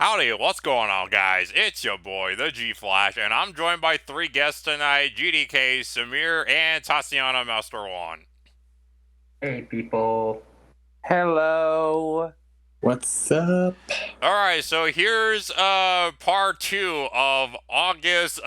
Howdy, what's going on, guys? It's your boy, the G Flash, and I'm joined by three guests tonight: GDK, Samir, and Tatiana Master One. Hey, people. Hello. What's up? Alright, so here's part 2 of August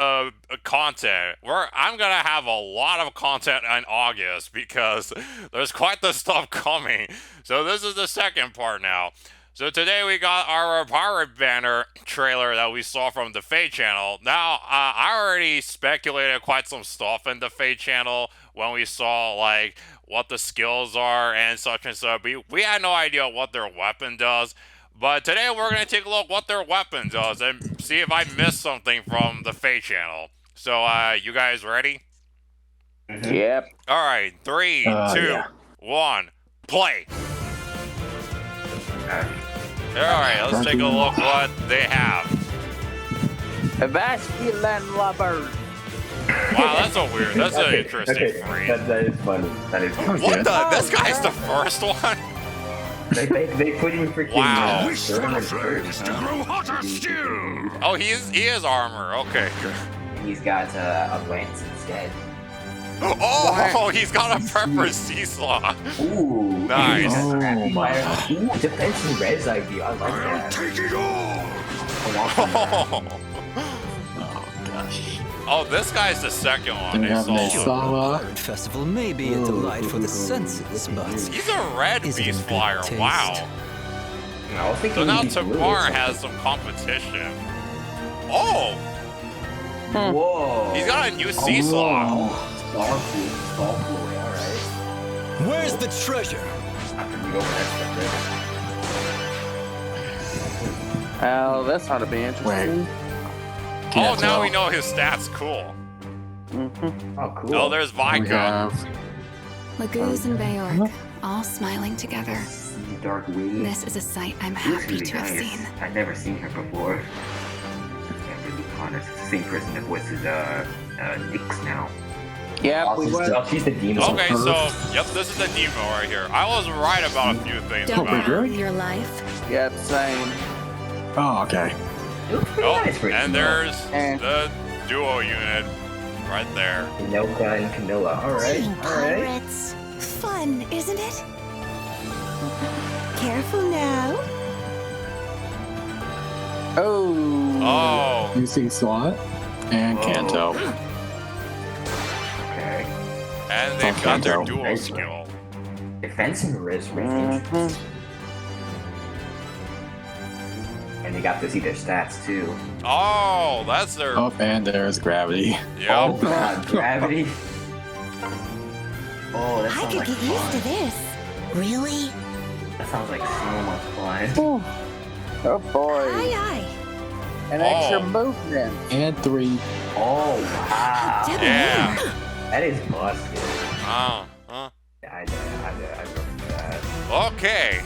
content, where I'm gonna have a lot of content in August because there's quite the stuff coming. So this is the second part now. So today we got our Pirate Banner trailer that we saw from the Fate channel. Now, I already speculated quite some stuff in the Fate channel when we saw, like, what the skills are and such and such. We had no idea what their weapon does. But today we're going to take a look what their weapon does and see if I missed something from the Fate channel. So, you guys ready? Yep. Alright, 3, 2, Yeah. 1, play! Alright, let's take a look what they have. A masculine lover. Wow, that's an interesting Okay, phrase. that is funny. That is funny. What the? This guy's the first one? They put him freaking. Wow. German first, huh? grow hotter still. Oh, he is armor. Okay. He's got a lance instead. Oh, he's got a pepper seesaw. Ooh. Nice. Ooh, Oh my. defense and res idea. I like I'll that. take it all. Oh gosh. Oh, this guy's the second one. Then we have It's all- Nasala. Pirate Festival may be a delight for the senses, but He's a red Is it in beast good flyer. taste? Wow. I was thinking So now he'd be blue or Tamar something. has some competition. Oh, Whoa. he's got a new seesaw. Starfleet, alright. where's the treasure? After you go for that Oh, this ought to be interesting. Oh, Can't now tell. we know his stats. Cool. Oh, cool. Oh, there's We Vodka. have Laguz and Bayork, all smiling together. Dark Wing. This is a sight I'm Looks happy really to have nice. seen. I've never seen her before. Yeah, to be honest, it's the same person that voices Nyx now. Yep, we went. She's the demon. Okay, so, yep, this is the demo right here. I was right about a few things Don't about her. ruin your life. Yep, same. Oh, okay. It looks pretty Oh, nice for and there's Eh. the duo unit right there. Kanoka and Canola. Alright, Hey, alright. pirates. Fun, isn't it? Careful now. Oh. Oh, You see Slot and Whoa. Kanto. Okay. and they've got their Kanto. dual Nice. skill. Defense and res range. Mhm. And you got to see their stats too. Oh, that's their. Oh, and there's Gravity. Oh Yep. god, gravity. Oh, that I sounds could like get used to fun. this. Really? That sounds like so much fun. Oh boy. Aye, aye. An extra Oh. movement. And 3. Oh wow. Double Yeah. That is busted. Huh. I remember that. Okay.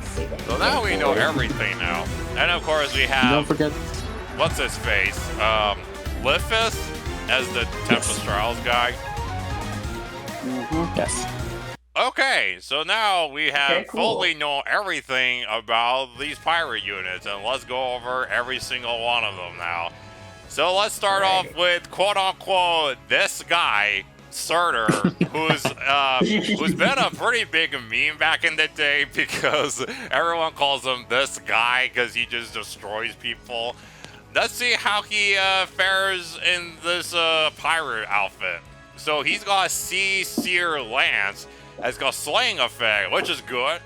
Say that. So now we know everything now. And of course we Don't have forget. what's his face? Lithus as the Tempest Trials guy. Yes. Okay, so now we have Okay, cool. fully know everything about these pirate units, and let's go over every single one of them now. So let's start off with quote-unquote this guy, Surtur, who's been a pretty big meme back in the day because everyone calls him this guy because he just destroys people. Let's see how he fares in this pirate outfit. So he's got a Sea Seer Lance that's got slaying effect, which is good.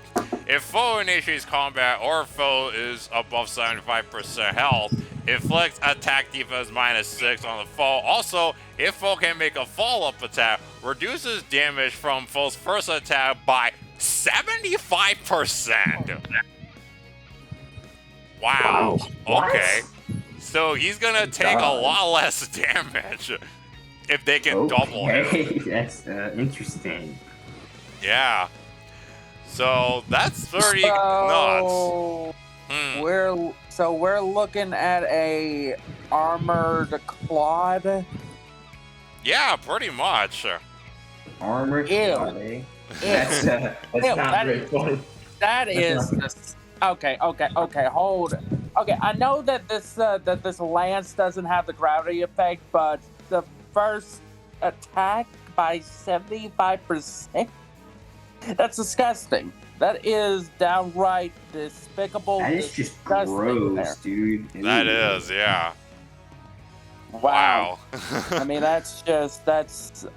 If foe initiates combat or foe is above 75% health, inflicts attack defense -6 on the foe. Also, if foe can make a follow-up attack, reduces damage from foe's first attack by 75%. Wow. Okay. So he's gonna take a lot less damage if they can double him. Okay, that's interesting. Yeah. So that's pretty nuts. So Hmm. we're looking at a armored Claude. Yeah, pretty much. Armored Ew. body. Ew. That's Ew, not that very is- fun. That is Okay, hold. Okay, I know that this lance doesn't have the gravity effect, but the first attack by 75%. That's disgusting. That is downright despicable. That is just disgusting gross, there. dude. That Ew. is, yeah. Wow. I mean, that's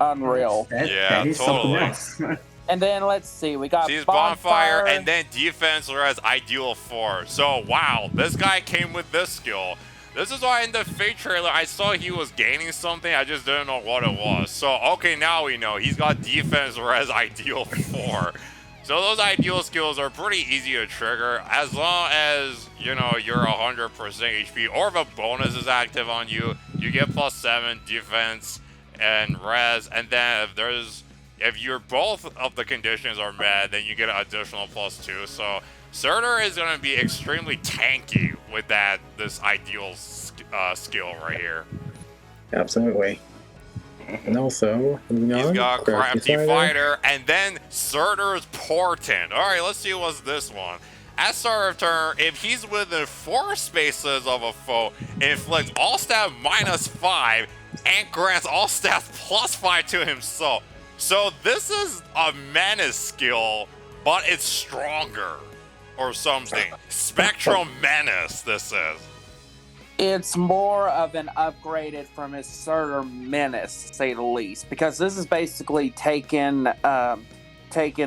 unreal. Yeah, that is totally. something else. And then let's see, we got Sees bonfire and then defense whereas ideal 4. So wow, this guy came with this skill. This is why in the Fate trailer I saw he was gaining something, I just didn't know what it was. So okay, now we know. He's got defense whereas ideal 4. So those ideal skills are pretty easy to trigger as long as, you know, you're 100% HP or if a bonus is active on you, you get +7 defense and res, and then if you're both of the conditions are met, then you get an additional +2. So Surtur is going to be extremely tanky with this ideal skill right here. Absolutely. And also, He's got Crafty Fighter, and then Surtur's Portent. Alright, let's see what's this one. At start of turn, if he's within 4 spaces of a foe, inflicts all stat -5 and grants all stats +5 to himself. So this is a menace skill, but it's stronger or something. Spectral Menace, this is. It's more of an upgraded from his Surtur Menace, to say the least, because this is basically taking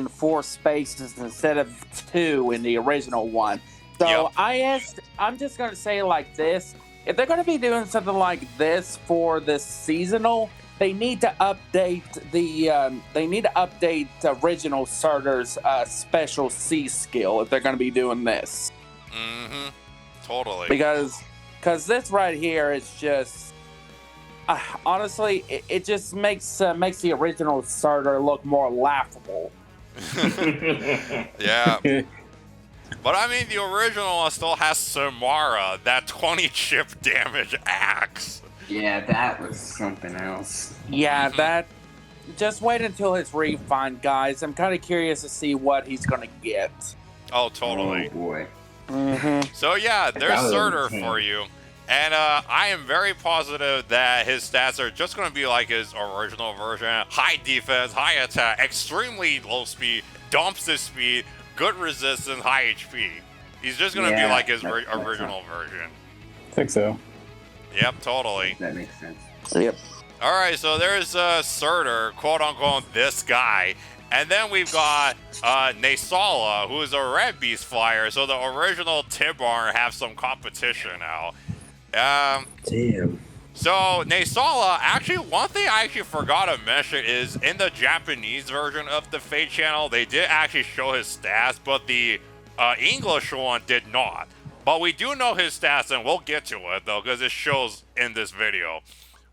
4 spaces instead of 2 in the original one. So Yep. I'm just gonna say like this: if they're gonna be doing something like this for this seasonal, they need to update the original Surtur's special C skill if they're gonna be doing this. Mm-hmm. Totally. Because this right here is just honestly it just makes the original Surtur look more laughable. Yeah. But I mean, the original one still has Samara, that 20 chip damage axe. Yeah, that was something else. Yeah, that. Just wait until it's refined, guys. I'm kind of curious to see what he's gonna get. Oh, totally. Oh boy. Mm-hmm. So yeah, there's That was Surtur insane. for you. And I am very positive that his stats are just going to be like his original version. High defense, high attack, extremely low speed, dumps his speed, good resistance, high HP. He's just going to be Yeah, like his that's original version. I think so. Yep, totally. That makes sense. Yep. Alright, so there's Surtur, quote-unquote, this guy. And then we've got Nasala, who is a Red Beast Flyer. So the original Tibar have some competition now. Damn. So Nasala, actually, one thing I actually forgot to mention is in the Japanese version of the Fate channel, they did actually show his stats, but the English one did not. But we do know his stats, and we'll get to it, though, because it shows in this video.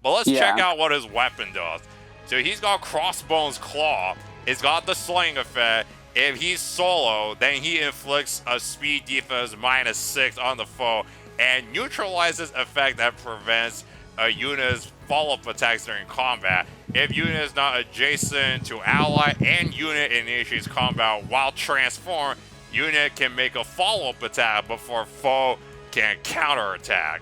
But let's check out what his weapon does. So he's got Crossbones Claw. It's got the slaying effect. If he's solo, then he inflicts a speed defense -6 on the foe and neutralizes effect that prevents a unit's follow-up attacks during combat. If unit is not adjacent to ally and unit initiates combat while transformed, unit can make a follow-up attack before foe can counterattack.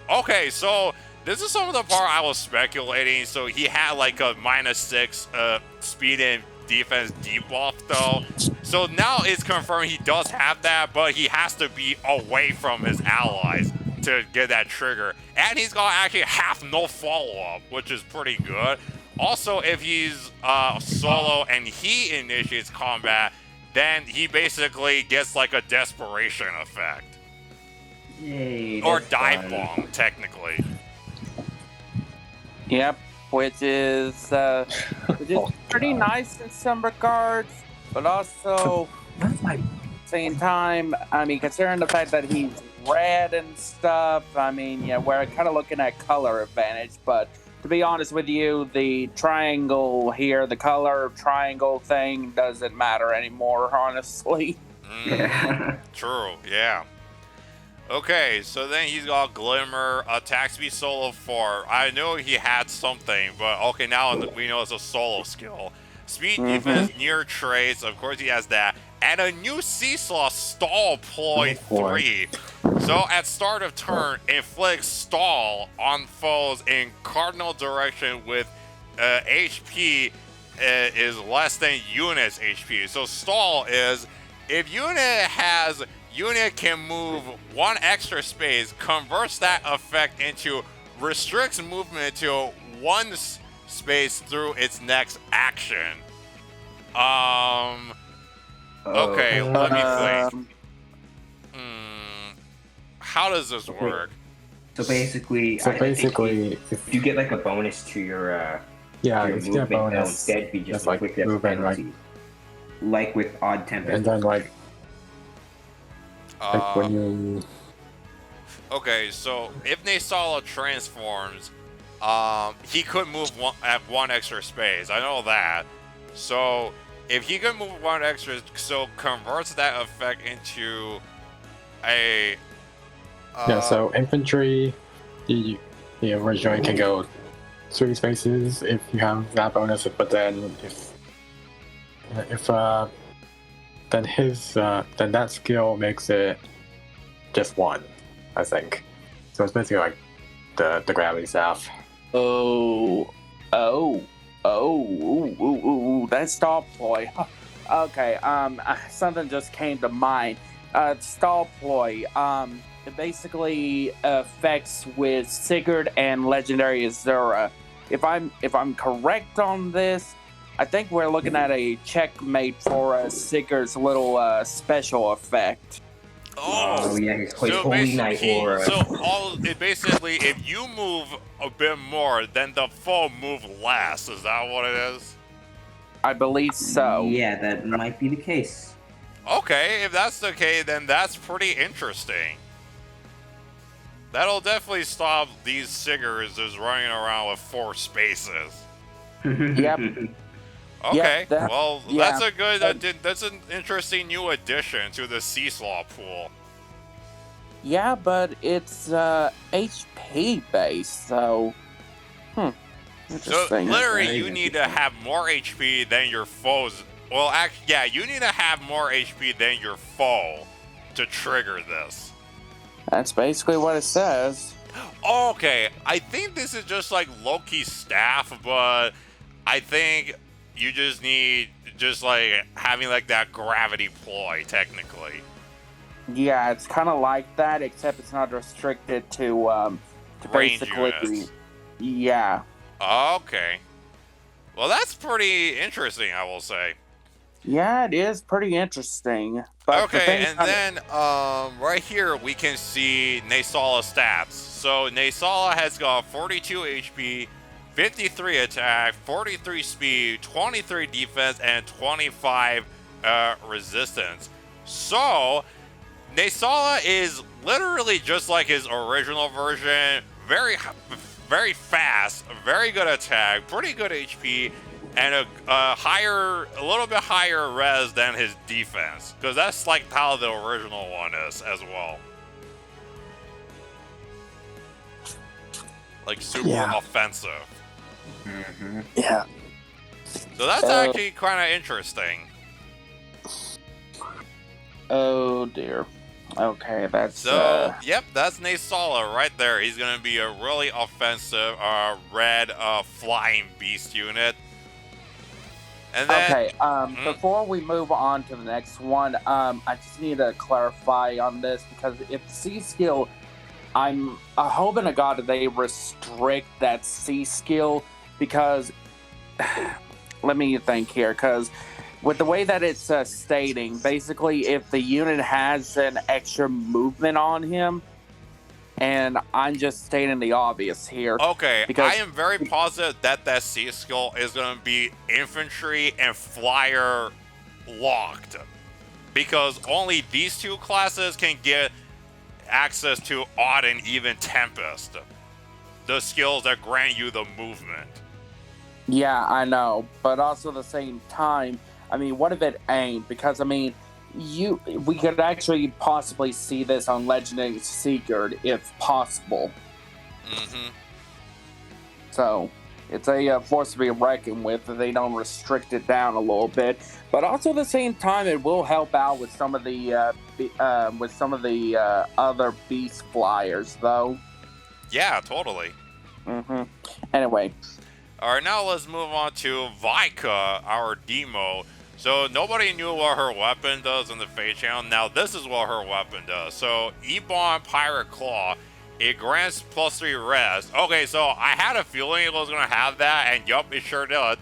Okay, so this is some of the part I was speculating. So he had like a -6 speed and defense debuff though. So now it's confirmed he does have that, but he has to be away from his allies to get that trigger. And he's got actually half no follow-up, which is pretty good. Also, if he's solo and he initiates combat, then he basically gets like a desperation effect. Yay. Or that's dive fun. bomb, technically. Yep. Which is pretty nice in some regards, but also That's my. same time, I mean, considering the fact that he's red and stuff, I mean, yeah, we're kind of looking at color advantage, but to be honest with you, the triangle here, the color triangle thing doesn't matter anymore, honestly. Yeah. True, yeah. Okay, so then he's got Glimmer, attack speed solo 4. I know he had something, but okay, now we know it's a solo skill. speed, defense, near trace. Of course, he has that. And a new Seesaw Stall Ploy 3. So at start of turn, inflicts stall on foes in cardinal direction with HP is less than unit's HP. So stall is if unit can move 1 extra space, converts that effect into restricts movement to 1 space through its next action. Okay, let me think. How does this work? So basically, if you get like a bonus to your Yeah, your if you get a movement, bonus, instead be just like quick death movement, penalty. Like with odd tempest. and then like when you Okay, so if Nasala transforms, he could move at 1 extra space. I know that. So if he could move 1 extra, so converts that effect into a. so infantry, the originally can go 3 spaces if you have that bonus, but then if then then that skill makes it just 1, I think. So it's basically like the gravity staff. That's stall ploy. Okay, something just came to mind. Stall ploy, it basically affects with Sigurd and Legendary Azura. If I'm correct on this, I think we're looking at a checkmate for Sigurd's little special effect. Oh yeah, his So Holy Knight aura. basically, if you move a bit more, then the foe move less. Is that what it is? I believe so. Yeah, that might be the case. Okay, if that's the case, then that's pretty interesting. That'll definitely stop these Sigurds just running around with 4 spaces. Yep. Okay, Yep, that's a good. That's an interesting new addition to the Seesaw pool. Yeah, but it's HP based, so So interesting. literally, you need to have more HP than your foes. Well, actually, yeah, you need to have more HP than your foe to trigger this. That's basically what it says. Okay, I think this is just like Loki's staff, but I think you just need like having like that gravity ploy technically. Yeah, it's kind of like that, except it's not restricted to Range basically. units. Yeah. Okay. Well, that's pretty interesting, I will say. Yeah, it is pretty interesting. But Okay, and then right here we can see Nasala stats. So Nasala has got 42 HP, 53 attack, 43 speed, 23 defense, and 25 resistance. So Nasala is literally just like his original version. Very fast, very good attack, pretty good HP, and a little bit higher res than his defense, because that's like how the original one is as well. Like super offensive. Mm-hmm. Yeah. So that's actually kind of interesting. Oh dear. Okay, that's Yep, that's Nasala right there. He's gonna be a really offensive red flying beast unit. And then, okay. Before we move on to the next one, I just need to clarify on this, because if C skill, I'm hoping to God that they restrict that C skill, because let me think here, because with the way that it's stating, basically, if the unit has an extra movement on him, and I'm just stating the obvious here. okay, because I am very positive that C skill is going to be infantry and flyer locked, because only these 2 classes can get access to odd and even tempest, the skills that grant you the movement. Yeah, I know, but also at the same time, I mean, what if it ain't? Because I mean, we could actually possibly see this on Legendary Sigurd if possible. Mm-hmm. So, It's a force to be reckoned with if they don't restrict it down a little bit. But also at the same time, it will help out with some of the other beast flyers, though. Yeah, totally. Anyway. All right, now let's move on to Vika, our demo. So nobody knew what her weapon does in the Fate channel. Now this is what her weapon does. So Ebon Pirate Claw, it grants +3 res. Okay, so I had a feeling it was gonna have that, and yup, it sure did.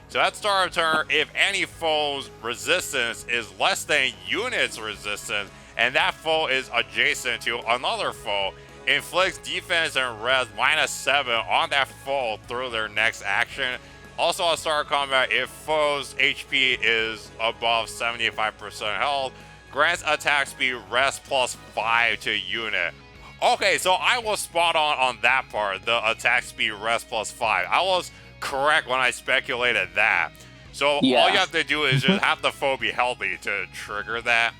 So at start of turn, if any foe's resistance is less than unit's resistance, and that foe is adjacent to another foe, inflicts defense and res -7 on that foe through their next action. Also at start of combat, if foe's HP is above 75% health, grants attack speed res +5 to unit. Okay, so I was spot on that part, the attack speed res +5. I was correct when I speculated that. So all you have to do is just have the foe be healthy to trigger that.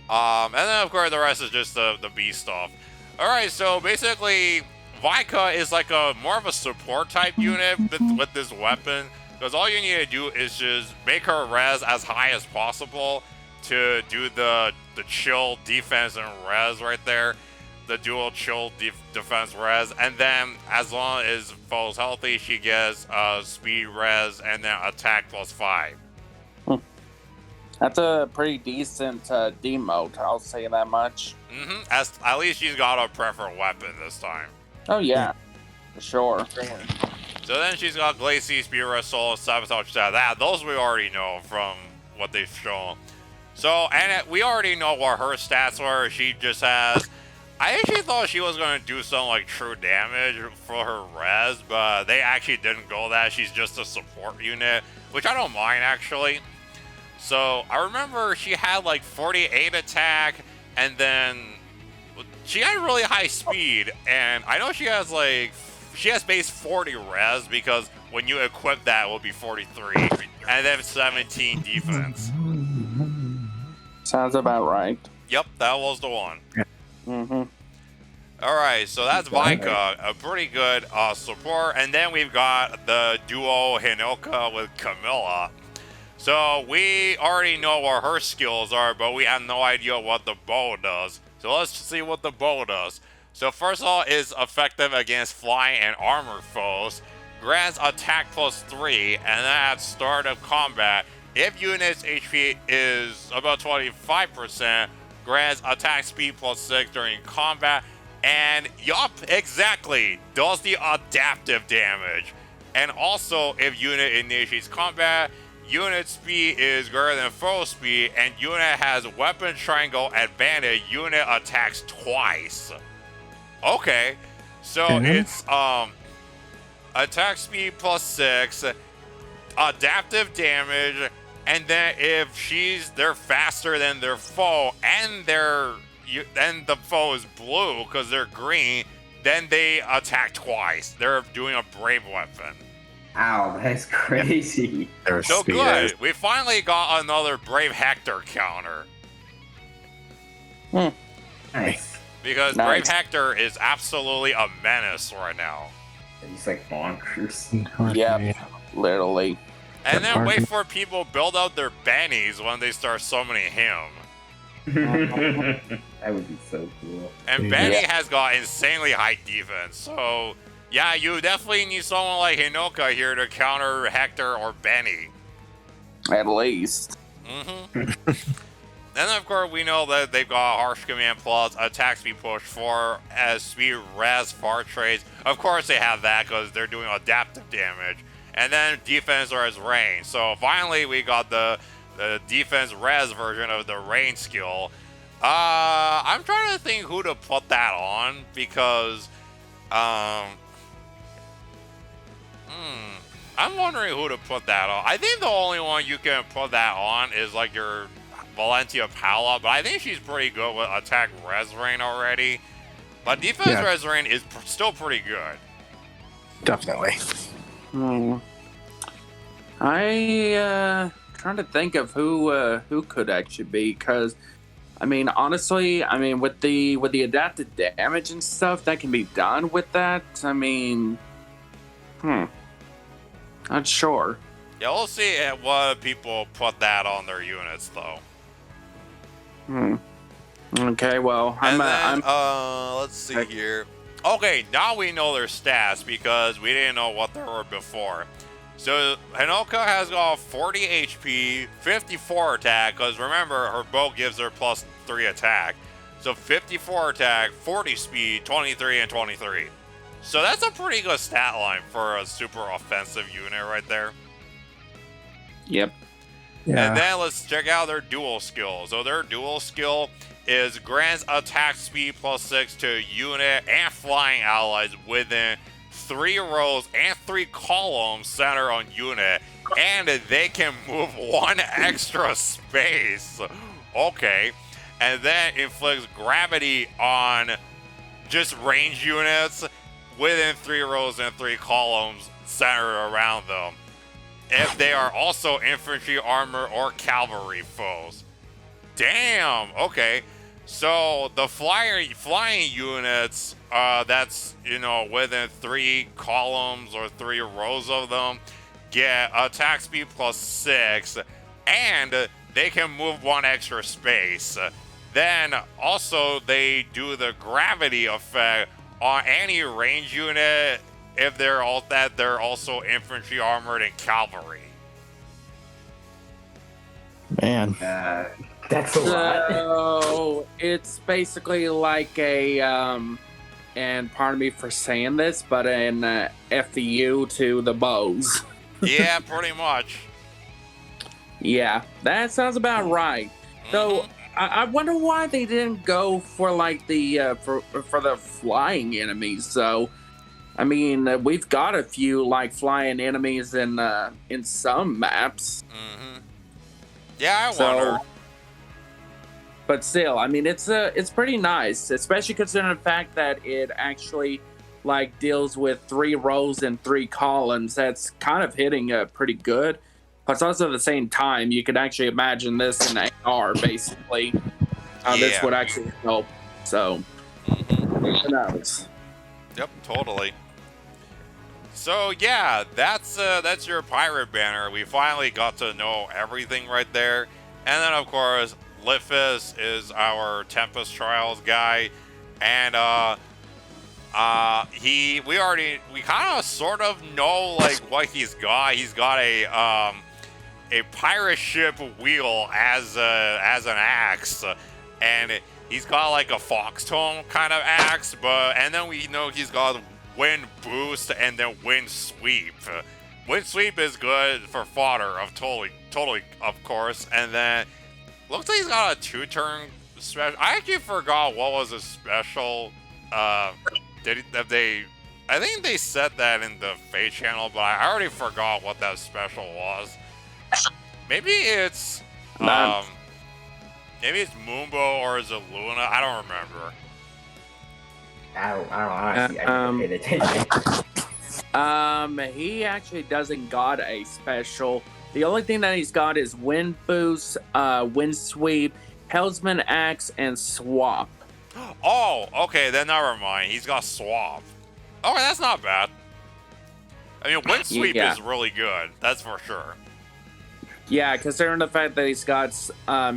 And then of course the rest is just the beast stuff. Alright, so basically Vika is like a more of a support type unit with this weapon, because all you need to do is just make her res as high as possible to do the chill defense and res right there, the dual chill defense res, and then as long as foe's healthy, she gets speed res and then attack +5. That's a pretty decent demote, I'll say that much. At least she's got a preferred weapon this time. Oh yeah, for sure. So then she's got Glacie, Spear, Soul, Sabotage, that. Those we already know from what they've shown. So, and we already know what her stats were. She just has... I actually thought she was going to do some like true damage for her res, but they actually didn't go that. She's just a support unit, which I don't mind actually. So I remember she had like 48 attack, and then she had really high speed, and I know she has base 40 res, because when you equip that it will be 43, and then 17 defense. Sounds about right. Yep, that was the one. Alright, so that's Vika, a pretty good support, and then we've got the duo Hinoka with Camilla. So we already know what her skills are, but we have no idea what the bow does. So let's see what the bow does. So first of all, is effective against flying and armored foes. Grants attack +3, and then at start of combat, if unit's HP is about 25%, grants attack speed +6 during combat. And yup, exactly, does the adaptive damage. And also, if unit initiates combat, unit speed is greater than foe speed, and unit has weapon triangle advantage, unit attacks twice. Okay, so it's attack speed +6, adaptive damage, and then if they're faster than their foe, and then the foe is blue because they're green, then they attack twice. They're doing a brave weapon. Ow, that's crazy. So good. We finally got another Brave Hector counter. Nice. Because Brave Hector is absolutely a menace right now. He's like bonkers. Yep, literally. And then wait for people build out their bennies when they start summoning him. That would be so cool. And Benny has got insanely high defense, so yeah, you definitely need someone like Hinoka here to counter Hector or Benny. At least. Then of course we know that they've got Harsh Command plus, attack speed push 4, as speed res far trades. Of course they have that because they're doing adaptive damage. And then defense res range. So finally we got the defense res version of the range skill. I'm trying to think who to put that on, because I'm wondering who to put that on. I think the only one you can put that on is like your Valentia Paula, but I think she's pretty good with attack res range already. But defense res range is still pretty good. Definitely. Trying to think of who could actually be, because I mean, honestly, I mean, with the adaptive damage and stuff that can be done with that, I mean, Not sure. Yeah, we'll see what people put that on their units, though. Okay, well, And then, let's see here. Okay, now we know their stats because we didn't know what they were before. So, Hanako has got 40 HP, 54 attack, because remember, her bow gives her +3 attack. So 54 attack, 40 speed, 23, and 23. So that's a pretty good stat line for a super offensive unit right there. Yep. And then let's check out their dual skill. So their dual skill is grants attack speed +6 to unit and flying allies within 3 rows and 3 columns centered on unit, and they can move 1 extra space. Okay. And then inflicts gravity on just range units within 3 rows and 3 columns centered around them, if they are also infantry, armor, or cavalry foes. Damn, okay. So the flying units, that's, within 3 columns or 3 rows of them, get attack speed +6, and they can move 1 extra space. Then also they do the gravity effect on any range unit if they're also infantry, armored, and cavalry. Man. That's a lot. So it's basically like a and pardon me for saying this, but an FU to the bows. Yeah, pretty much. Yeah, that sounds about right. So I wonder why they didn't go for like the for the flying enemies. So, I mean, we've got a few like flying enemies in some maps. Yeah, I wonder. But still, I mean, it's pretty nice, especially considering the fact that it actually like deals with 3 rows and 3 columns. That's kind of hitting pretty good. But also at the same time, you could actually imagine this in AR, basically. This would actually help. So, who knows? Yep, totally. So yeah, that's your pirate banner. We finally got to know everything right there. And then of course, Lithus is our Tempest Trials guy, and we kind of sort of know like what he's got. He's got a pirate ship wheel as an axe, and he's got like a foxtone kind of axe, and then we know he's got wind boost and then wind sweep. Wind sweep is good for fodder of totally of course, and then looks like he's got a 2-turn special. I actually forgot what was a special. I think they said that in the Fate channel, but I already forgot what that special was. Maybe it's Moonbow or is it Luna? I don't remember. I don't honestly. I didn't pay attention. He actually doesn't got a special. The only thing that he's got is wind boost, wind sweep, Helmsman axe, and swap. Oh, okay, then never mind. He's got swap. Okay, that's not bad. I mean, wind sweep is really good. That's for sure. Yeah, considering the fact that he's got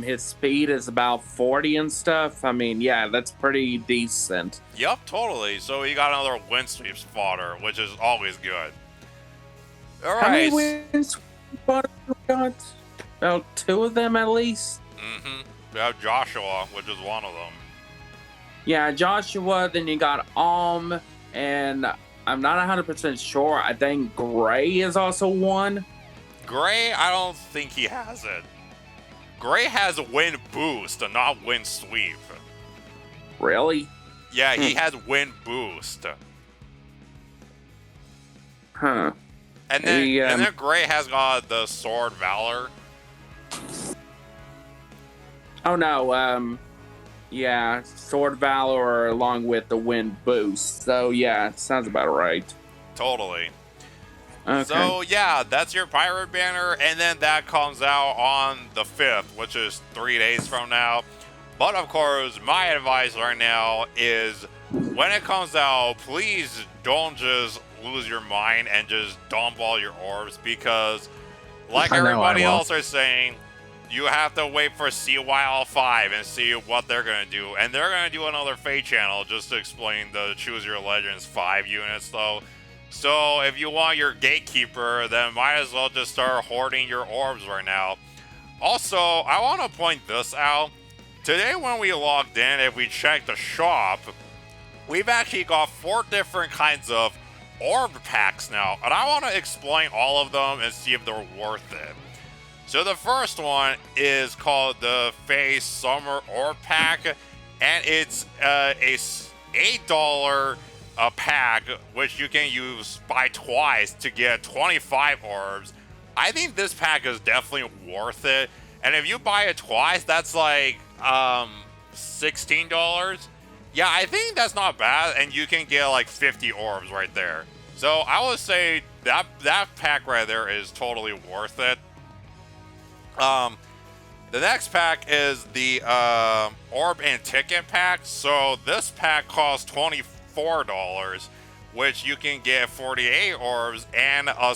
his speed is about 40 and stuff. I mean, yeah, that's pretty decent. Yep, totally. So he got another wind sweep spotter, which is always good. All right. How many wind spotters we got? About 2 of them at least. We have Joshua, which is one of them. Yeah, Joshua. Then you got and I'm not 100% sure. I think Gray is also one. Gray, I don't think he has it. Gray has wind boost and not wind sweep. Really? Yeah, he has wind boost. Huh. And then Gray has got the sword valor. Oh no, yeah, sword valor along with the wind boost. So yeah, sounds about right. Totally. Okay. So yeah, that's your pirate banner, and then that comes out on the 5th, which is 3 days from now. But of course, my advice right now is when it comes out, please don't just lose your mind and just dump all your orbs because, like I know, everybody I will. else are saying, you have to wait for CYL5 and see what they're going to do. And they're going to do another Fate channel just to explain the Choose Your Legends 5 units, though. So if you want your Gatekeeper, then might as well just start hoarding your orbs right now. Also, I want to point this out. Today when we logged in, if we check the shop, we've actually got 4 different kinds of orb packs now. And I want to explain all of them and see if they're worth it. So the first one is called the Phase Summer Orb Pack, and it's a $8 pack, which you can buy twice to get 25 orbs. I think this pack is definitely worth it, and if you buy it twice, that's like $16. Yeah, I think that's not bad, and you can get like 50 orbs right there. So I would say that pack right there is totally worth it. The next pack is the Orb and Ticket pack. So this pack costs $24, which you can get 48 orbs and a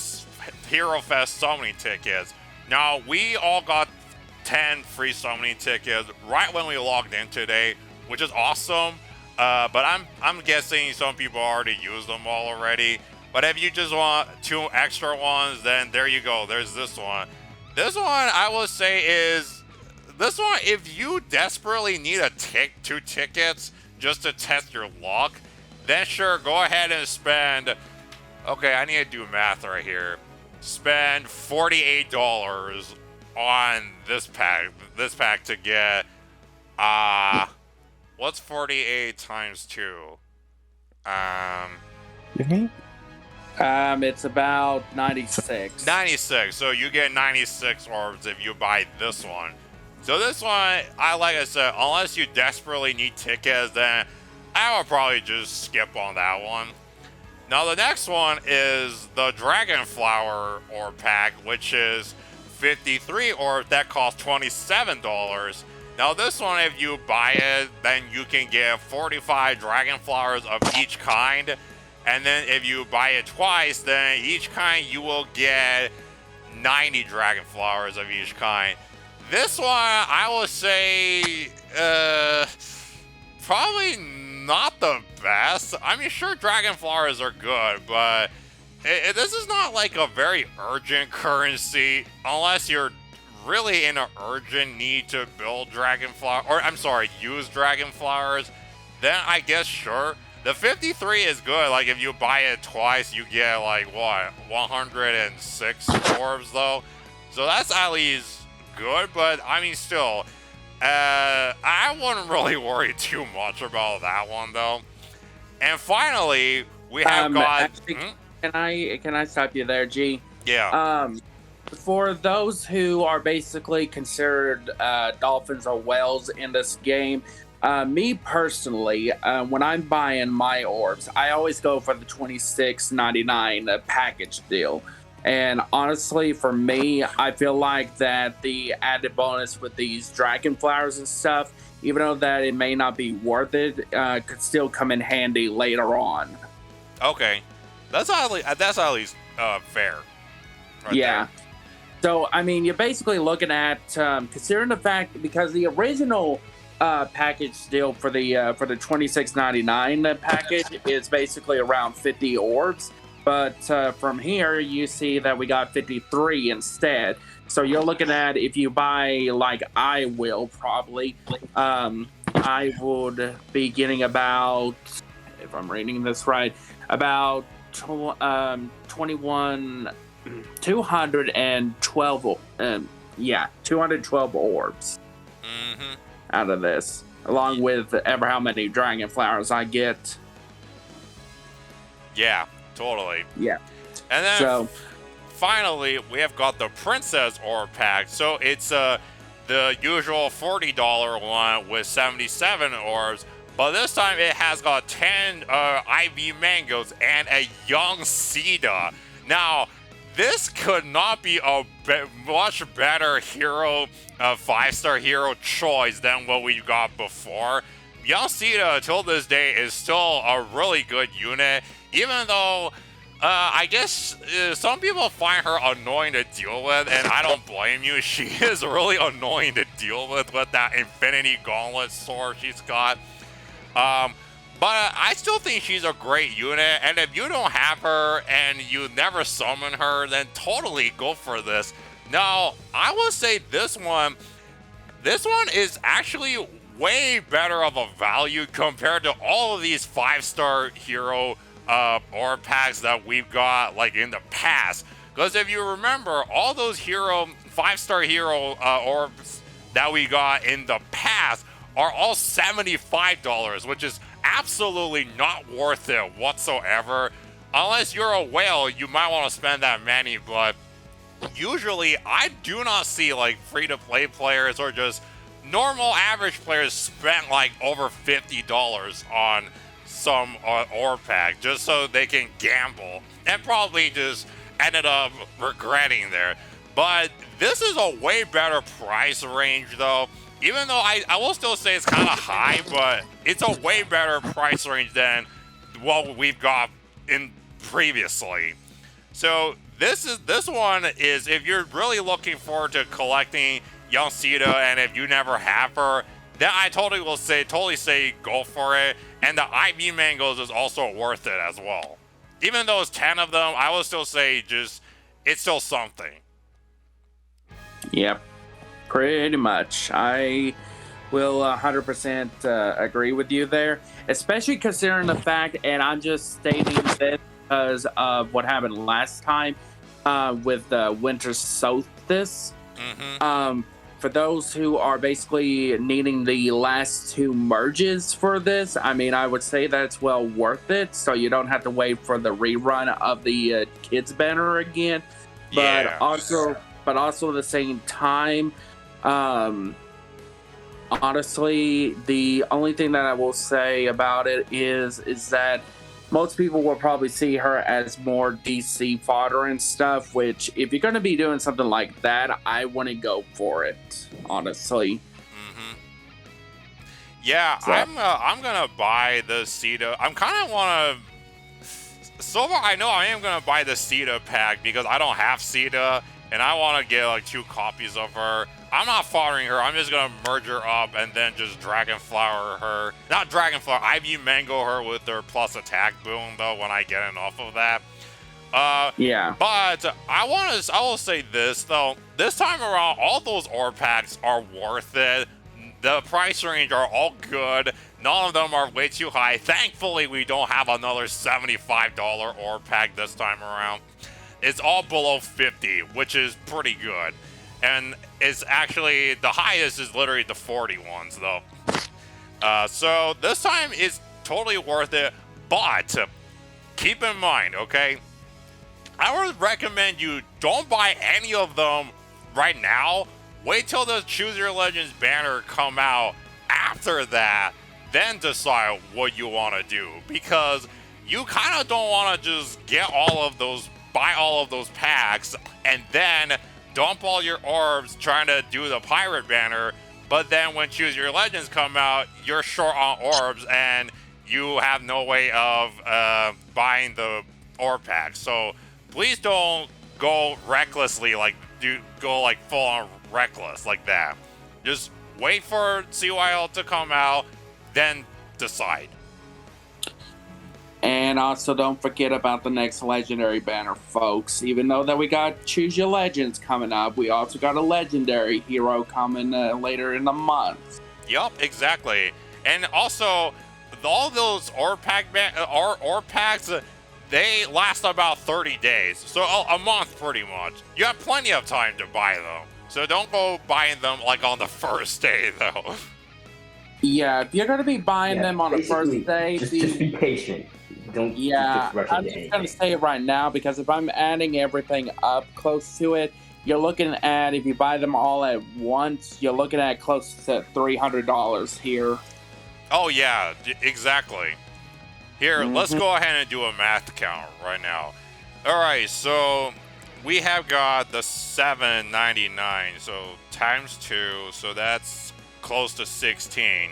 Hero Fest summoning tickets. Now, we all got 10 free summoning tickets right when we logged in today, which is awesome. But I'm guessing some people already used them all already. But if you just want 2 extra ones, then there you go. There's this one. This one, I will say, is... This one, if you desperately need 2 tickets just to test your luck, then sure, go ahead and spend... Okay, I need to do math right here. Spend $48 on this pack. This pack to get... what's 48 times 2? Give me? It's about 96. 96. So you get 96 orbs if you buy this one. So this one, like I said, unless you desperately need tickets, then I would probably just skip on that one. Now the next one is the Dragonflower orb pack, which is 53 orbs that cost $27. Now this one, if you buy it, then you can get 45 Dragonflowers of each kind. And then if you buy it twice, then each kind you will get 90 Dragonflowers of each kind. This one, I will say, probably not the best. I mean, sure, Dragonflowers are good, but this is not like a very urgent currency unless you're really in an urgent need to build Dragonflower, or I'm sorry, use Dragonflowers. Then I guess sure. The 53 is good. Like if you buy it twice, you get like what, 106 orbs though. So that's at least good. But I mean, still, I wouldn't really worry too much about that one though. And finally, we have got. Actually, can I stop you there, G? Yeah. For those who are basically considered dolphins or whales in this game. Me personally, when I'm buying my orbs, I always go for the $26.99 package deal. And honestly, for me, I feel like that the added bonus with these Dragonflowers and stuff, even though that it may not be worth it, could still come in handy later on. Okay, that's at least fair. Right Yeah. there. So I mean, you're basically looking at considering the fact because the original package deal for the $26.99 package is basically around 50 orbs, but from here you see that we got 53 instead. So you're looking at, if you buy like I will probably, I would be getting about, if I'm reading this right, about 212 orbs. Mm-hmm. Out of this, along with ever how many Dragonflowers I get. Yeah, totally. Yeah. And then So, finally, we have got the Princess Orb Pack. So it's the usual $40 one with 77 orbs, but this time it has got 10 IV Mangoes and a young Sita. Now, this could not be a much better hero, 5-star hero choice than what we got before. Young Sita, till this day, is still a really good unit, even though I guess some people find her annoying to deal with, and I don't blame you. She is really annoying to deal with that Infinity Gauntlet sword she's got. But I still think she's a great unit, and if you don't have her and you never summon her, then totally go for this. Now, I will say this one is actually way better of a value compared to all of these 5-star hero orb packs that we've got like in the past. Because if you remember, all those 5-star hero orbs that we got in the past are all $75, which is absolutely not worth it whatsoever. Unless you're a whale, you might want to spend that money, but usually I do not see like free-to-play players or just normal average players spend like over $50 on some orb pack just so they can gamble and probably just ended up regretting there. But this is a way better price range though. Even though I will still say it's kind of high, but it's a way better price range than what we've got in previously. So this one is if you're really looking forward to collecting Young Sita, and if you never have her, then I totally say go for it. And the IV mangoes is also worth it as well. Even though it's 10 of them, I will still say it's still something. Yep. Pretty much. I will 100% agree with you there, especially considering the fact, and I'm just stating this because of what happened last time with the winter solstice. Mm-hmm. For those who are basically needing the last 2 merges for this, I mean, I would say that it's well worth it, so you don't have to wait for the rerun of the kids banner again. But yeah. also at the same time, honestly, the only thing that I will say about it is that most people will probably see her as more DC fodder and stuff, which if you're going to be doing something like that, I wouldn't go for it, honestly. Mm-hmm. Yeah, so. I'm gonna buy the Sita. I'm kind of want to. So far, I know I am gonna buy the Sita pack because I don't have Sita, and I want to get like 2 copies of her. I'm not foddering her. I'm just gonna merge her up and then just Dragonflower her. Not Dragonflower, IV Mango her with her plus attack boom though when I get enough of that. Yeah. But I will say this though. This time around, all those orb packs are worth it. The price range are all good. None of them are way too high. Thankfully, we don't have another $75 orb pack this time around. It's all below 50, which is pretty good. And it's actually, the highest is literally the 40 ones, though. So this time is totally worth it, but keep in mind, okay? I would recommend you don't buy any of them right now. Wait till the Choose Your Legends banner come out after that, then decide what you want to do. Because you kind of don't want to just buy all of those packs, and then dump all your orbs trying to do the pirate banner, but then when Choose Your Legends come out, you're short on orbs and you have no way of buying the orb pack. So please don't go recklessly, go full on reckless like that. Just wait for CYL to come out, then decide. And also don't forget about the next legendary banner, folks. Even though that we got Choose Your Legends coming up, we also got a legendary hero coming later in the month. Yup, exactly. And also, all those orb packs, they last about 30 days. So a month pretty much. You have plenty of time to buy them. So don't go buying them on the first day though. Yeah, if you're going to be buying them on the first day, just be patient. Don't I'm just going to say it right now, because if I'm adding everything up close to it, you're looking at, if you buy them all at once, you're looking at close to $300 here. Oh yeah, exactly. Here, let's go ahead and do a math count right now. Alright, so we have got the $7.99, so times 2, so that's close to 16.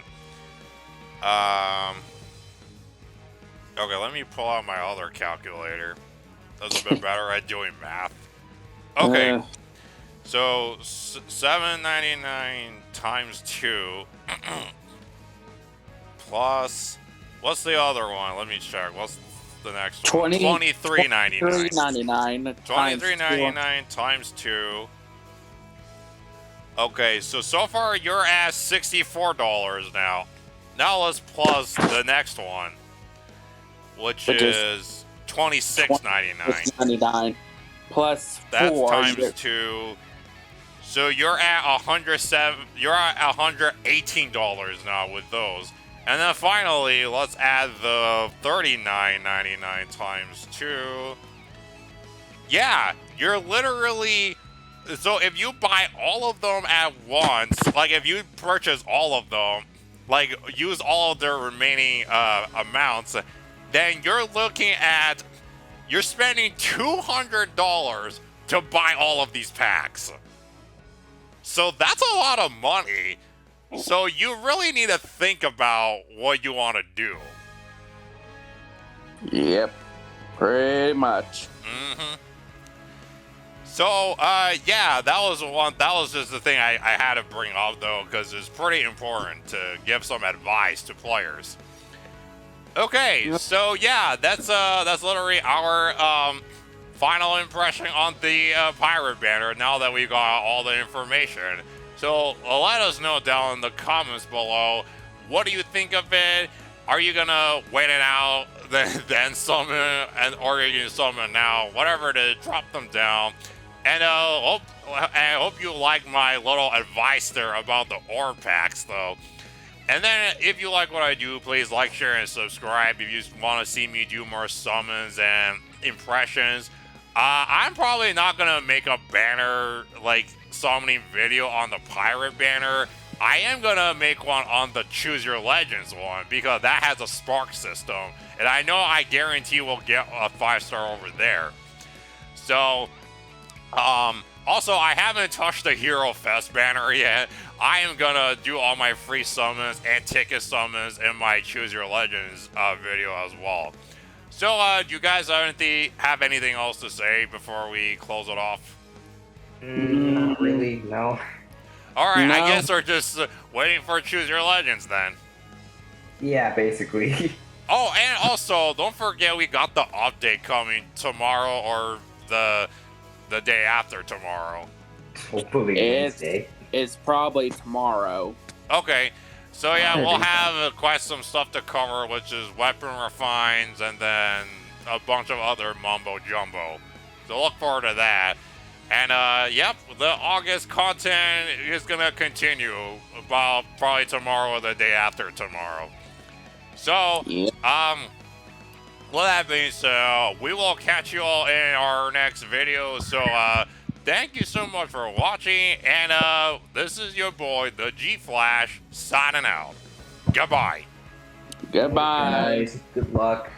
Okay, let me pull out my other calculator. That's a bit better at doing math. Okay. So 799 times 2 plus what's the other one? Let me check. What's the next one? 23.99. 23.99. 23.99 times 2. Okay, so far you're at $64 now. Now let's plus the next one, which is $26.99. $26.99 plus That's 4. times 2. So you're at $107. You're at $118 now with those. And then finally, let's add the $39.99 times 2. Yeah, you're literally. So if you buy all of them at once, like if you purchase all of them, like use all of their remaining amounts, then you're looking at. You're spending $200 to buy all of these packs. So that's a lot of money. So you really need to think about what you want to do. Yep, pretty much. Mm-hmm. So, yeah, that was one. That was just the thing I had to bring up, though, because it's pretty important to give some advice to players. Okay, so yeah, that's literally our final impression on the pirate banner. Now that we got all the information, so let us know down in the comments below. What do you think of it? Are you gonna wait it out, then summon, or are you gonna summon now? Whatever it is, drop them down. And I hope you like my little advice there about the orb packs, though. And then, if you like what I do, please like, share, and subscribe. If you want to see me do more summons and impressions, I'm probably not gonna make a banner like summoning video on the pirate banner. I am gonna make one on the Choose Your Legends one because that has a spark system, and I know I guarantee we'll get a 5-star over there. So. Also, I haven't touched the Hero Fest banner yet. I am gonna do all my free summons and ticket summons in my Choose Your Legends video as well. So, do you guys have anything else to say before we close it off? Not really, no. Alright, No. I guess we're just waiting for Choose Your Legends then. Yeah, basically. Oh, and also, don't forget we got the update coming tomorrow or the day after tomorrow. Hopefully Wednesday. It's probably tomorrow. Okay, so yeah, I we'll think so. have quite some stuff to cover, which is weapon refines and then a bunch of other mumbo jumbo. So look forward to that. And yep, the August content is gonna continue about probably tomorrow or the day after tomorrow. So Yep. with that being said, we will catch you all in our next video. So, thank you so much for watching. And, this is your boy, the G-Flash, signing out. Goodbye. Goodbye. Guys, good luck.